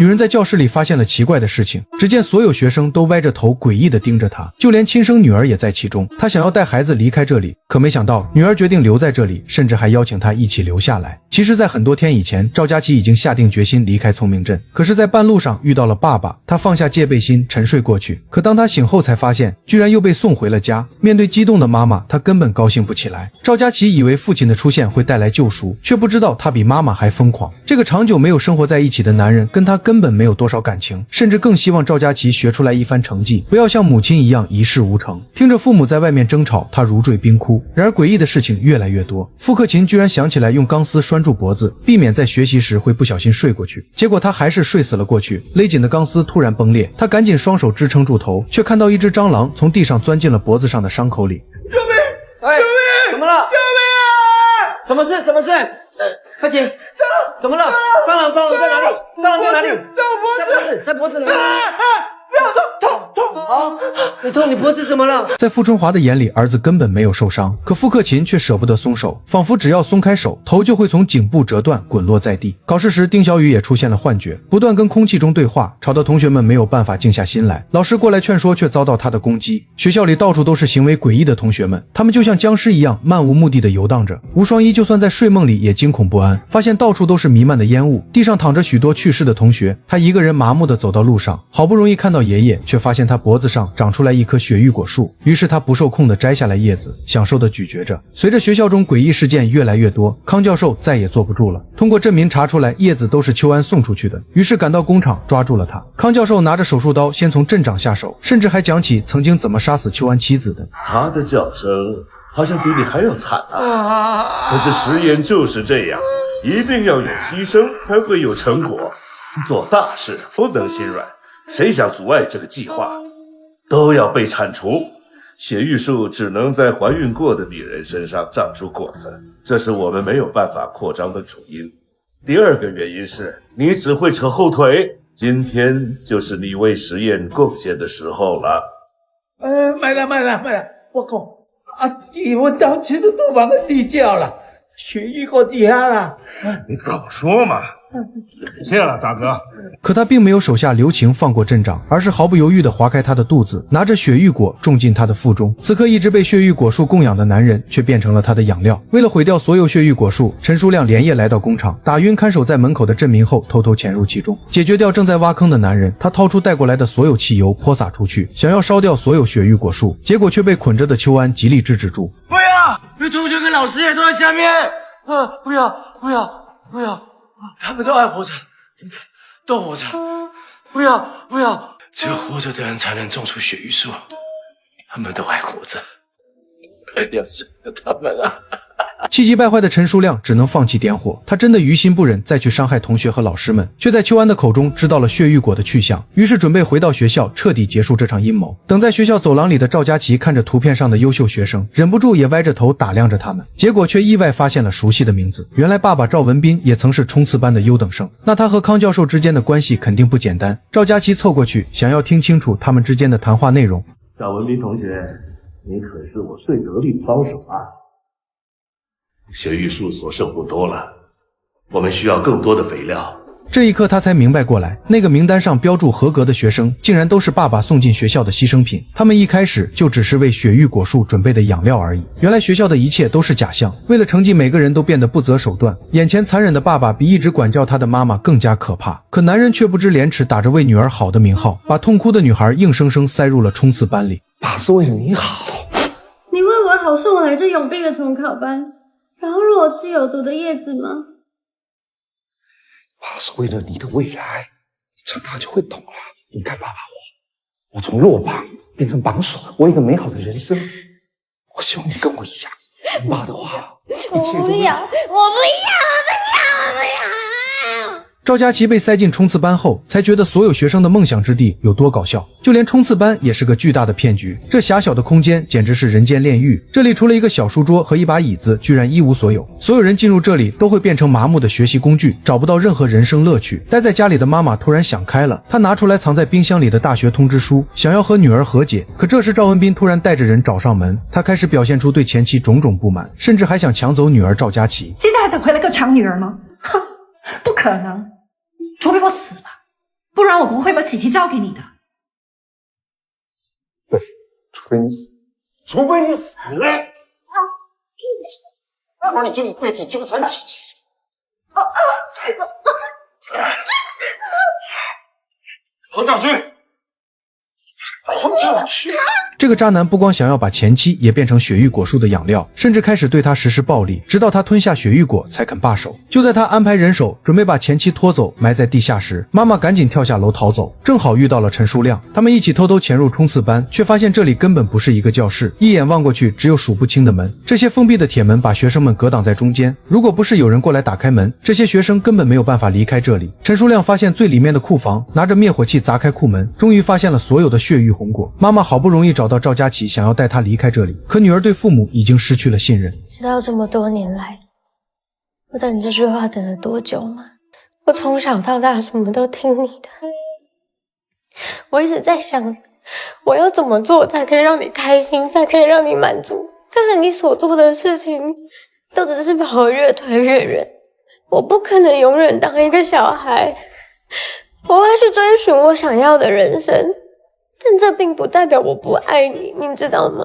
女人在教室里发现了奇怪的事情，只见所有学生都歪着头诡异地盯着她，就连亲生女儿也在其中。她想要带孩子离开这里，可没想到女儿决定留在这里，甚至还邀请她一起留下来。其实在很多天以前，赵佳琪已经下定决心离开聪明镇，可是在半路上遇到了爸爸，她放下戒备心沉睡过去，可当她醒后才发现居然又被送回了家。面对激动的妈妈，她根本高兴不起来。赵佳琪以为父亲的出现会带来救赎，却不知道他比妈妈还疯狂。这个长久没有生活在一起的男人跟他根本没有多少感情，甚至更希望赵佳琪学出来一番成绩，不要像母亲一样一事无成。听着父母在外面争吵，他如坠冰窟。然而诡异的事情越来越多，傅克勤居然想起来用钢丝拴住脖子，避免在学习时会不小心睡过去，结果他还是睡死了过去。勒紧的钢丝突然崩裂，他赶紧双手支撑住头，却看到一只蟑螂从地上钻进了脖子上的伤口里。救命！救命！怎么了？救命啊！什么事？什么事？快请！怎么了？蟑螂在哪里？蟑螂在哪里？在脖子哪里？不要痛！好，你痛，你脖子怎么了？在傅春华的眼里，儿子根本没有受伤，可傅克勤却舍不得松手，仿佛只要松开手，头就会从颈部折断，滚落在地。考试时，丁小雨也出现了幻觉，不断跟空气中对话，吵得同学们没有办法静下心来。老师过来劝说，却遭到他的攻击。学校里到处都是行为诡异的同学们，他们就像僵尸一样漫无目的的游荡着。吴双一就算在睡梦里也惊恐不安，发现到处都是弥漫的烟雾，地上躺着许多去世的同学。他一个人麻木地走到路上，好不容易看到爷爷，却发现他脖子上长出来一棵雪玉果树，于是他不受控地摘下来叶子，享受地咀嚼着。随着学校中诡异事件越来越多，康教授再也坐不住了，通过镇民查出来叶子都是邱安送出去的，于是赶到工厂抓住了他。康教授拿着手术刀先从镇长下手，甚至还讲起曾经怎么杀死邱安妻子的。他的叫声好像比你还要惨啊！可是实验就是这样，一定要有牺牲才会有成果，做大事不能心软，谁想阻碍这个计划都要被铲除。血玉树只能在怀孕过的女人身上长出果子，这是我们没有办法扩张的主因。第二个原因是你只会扯后腿，今天就是你为实验贡献的时候了。慢了，我讲你们当前的都把我低掉了，血玉果底下了。你早说嘛！谢了，大哥。可他并没有手下留情放过镇长，而是毫不犹豫地划开他的肚子，拿着雪玉果种进他的腹中。此刻一直被血玉果树供养的男人却变成了他的养料。为了毁掉所有血玉果树，陈书亮连夜来到工厂，打晕看守在门口的镇民后，偷偷潜入其中，解决掉正在挖坑的男人。他掏出带过来的所有汽油泼洒出去，想要烧掉所有血玉果树，结果却被捆着的邱安极力制止住。不要！有同学跟老师也都在下面。不要！他们都还活着，真的都活着。不要！只有活着的人才能种出血玉树，他们都还活着，要死了他们啊！气急败坏的陈书亮只能放弃点火，他真的于心不忍再去伤害同学和老师们，却在邱安的口中知道了血玉果的去向，于是准备回到学校彻底结束这场阴谋。等在学校走廊里的赵佳琪看着图片上的优秀学生，忍不住也歪着头打量着他们，结果却意外发现了熟悉的名字。原来爸爸赵文斌也曾是冲刺班的优等生，那他和康教授之间的关系肯定不简单。赵佳琪凑过去想要听清楚他们之间的谈话内容。赵文斌同学，你可是我最得力的帮手啊！血玉树所剩不多了，我们需要更多的肥料。这一刻他才明白过来，那个名单上标注合格的学生竟然都是爸爸送进学校的牺牲品，他们一开始就只是为血玉果树准备的养料而已。原来学校的一切都是假象，为了成绩每个人都变得不择手段。眼前残忍的爸爸比一直管教他的妈妈更加可怕，可男人却不知廉耻，打着为女儿好的名号，把痛哭的女孩硬生生塞入了冲刺班里。爸是为了你好。你为我好送我来这永闭的重考班，然后让我吃有毒的叶子吗？爸是为了你的未来，长大就会懂了。你看爸爸我从弱榜变成榜首，我有一个美好的人生。我希望你跟我一样，听爸的话，一切都我不要！赵佳琪被塞进冲刺班后，才觉得所有学生的梦想之地有多搞笑，就连冲刺班也是个巨大的骗局。这狭小的空间简直是人间炼狱，这里除了一个小书桌和一把椅子，居然一无所有。所有人进入这里都会变成麻木的学习工具，找不到任何人生乐趣。待在家里的妈妈突然想开了，她拿出来藏在冰箱里的大学通知书，想要和女儿和解。可这时赵文斌突然带着人找上门，他开始表现出对前妻种种不满，甚至还想抢走女儿赵佳琪。现在还想回来个抢女儿吗？哼，不可能，除非我死了，然我不会把琪琪交给你的。对，除非你死，除非你死了，要不然你就一辈子纠缠琪琪。黄小军，黄小军。这个渣男不光想要把前妻也变成雪域果树的养料，甚至开始对她实施暴力，直到她吞下雪域果才肯罢手。就在他安排人手准备把前妻拖走埋在地下时，妈妈赶紧跳下楼逃走，正好遇到了陈书亮。他们一起偷偷潜入冲刺班，却发现这里根本不是一个教室，一眼望过去只有数不清的门。这些封闭的铁门把学生们隔挡在中间，如果不是有人过来打开门，这些学生根本没有办法离开这里。陈书亮发现最里面的库房，拿着灭火器砸开库门，终于发现了所有的血域红果。妈妈好不容易找到赵佳琪，想要带她离开这里，可女儿对父母已经失去了信任。知道这么多年来，我等你这句话等了多久吗？我从小到大什么都听你的，我一直在想，我要怎么做才可以让你开心，才可以让你满足。但是你所做的事情，都只是把我越推越远。我不可能永远当一个小孩，我会去追寻我想要的人生。但这并不代表我不爱你，你知道吗？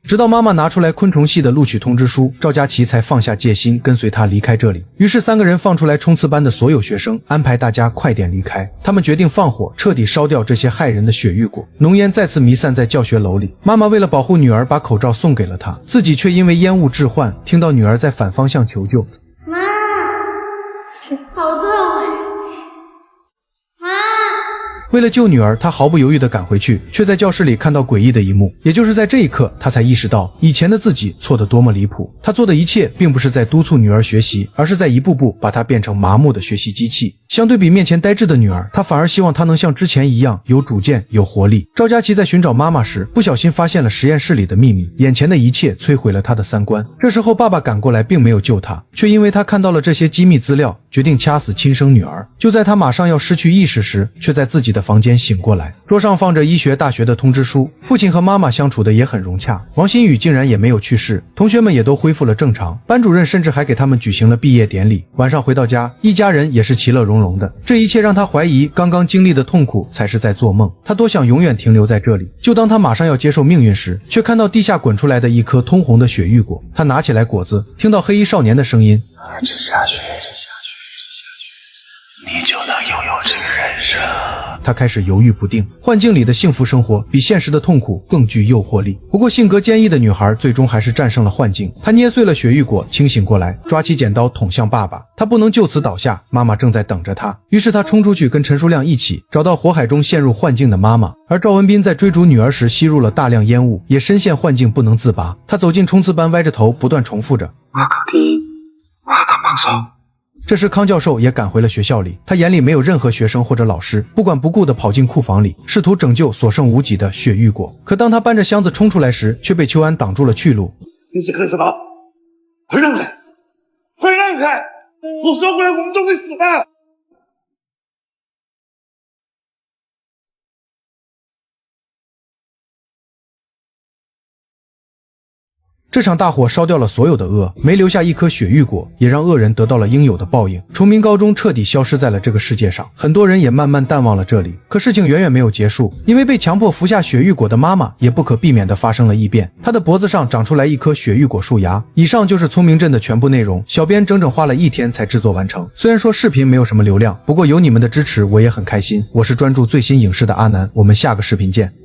直到妈妈拿出来昆虫系的录取通知书，赵佳琪才放下戒心，跟随她离开这里。于是3个人放出来冲刺班的所有学生，安排大家快点离开。他们决定放火，彻底烧掉这些害人的雪域果。浓烟再次弥散在教学楼里。妈妈为了保护女儿，把口罩送给了她，自己却因为烟雾致幻，听到女儿在反方向求救。妈，好痛！妈。为了救女儿，他毫不犹豫地赶回去，却在教室里看到诡异的一幕。也就是在这一刻，他才意识到以前的自己错得多么离谱。他做的一切并不是在督促女儿学习，而是在一步步把她变成麻木的学习机器。相对比面前呆滞的女儿，他反而希望她能像之前一样有主见、有活力。赵佳琪在寻找妈妈时，不小心发现了实验室里的秘密，眼前的一切摧毁了她的三观。这时候爸爸赶过来，并没有救她，却因为他看到了这些机密资料，决定掐死亲生女儿。就在他马上要失去意识时，却在自己的房间醒过来。桌上放着医学大学的通知书，父亲和妈妈相处的也很融洽，王新宇竟然也没有去世，同学们也都恢复了正常，班主任甚至还给他们举行了毕业典礼。晚上回到家，一家人也是其乐融融的。这一切让他怀疑刚刚经历的痛苦才是在做梦，他多想永远停留在这里。就当他马上要接受命运时，却看到地下滚出来的一颗通红的雪域果。他拿起来果子，听到黑衣少年的声音，吃下去，你就能拥有这个人生。他开始犹豫不定，幻境里的幸福生活比现实的痛苦更具诱惑力。不过性格坚毅的女孩最终还是战胜了幻境，她捏碎了雪域果，清醒过来，抓起剪刀捅向爸爸。她不能就此倒下，妈妈正在等着她。于是她冲出去跟陈书亮一起找到火海中陷入幻境的妈妈。而赵文斌在追逐女儿时吸入了大量烟雾，也深陷幻境不能自拔。他走进冲刺班，歪着头不断重复着：我要考第一，我要当榜首。这时康教授也赶回了学校里，他眼里没有任何学生或者老师，不管不顾地跑进库房里，试图拯救所剩无几的雪域果。可当他搬着箱子冲出来时，却被邱安挡住了去路。你是干什么？快让开！快让开！我说过了，我们都会死的。这场大火烧掉了所有的恶，没留下一颗雪域果，也让恶人得到了应有的报应。崇明高中彻底消失在了这个世界上，很多人也慢慢淡忘了这里。可事情远远没有结束，因为被强迫服下雪域果的妈妈也不可避免地发生了异变，她的脖子上长出来一颗雪域果树芽。以上就是聪明镇的全部内容，小编整整花了1天才制作完成。虽然说视频没有什么流量，不过有你们的支持我也很开心。我是专注最新影视的阿南，我们下个视频见。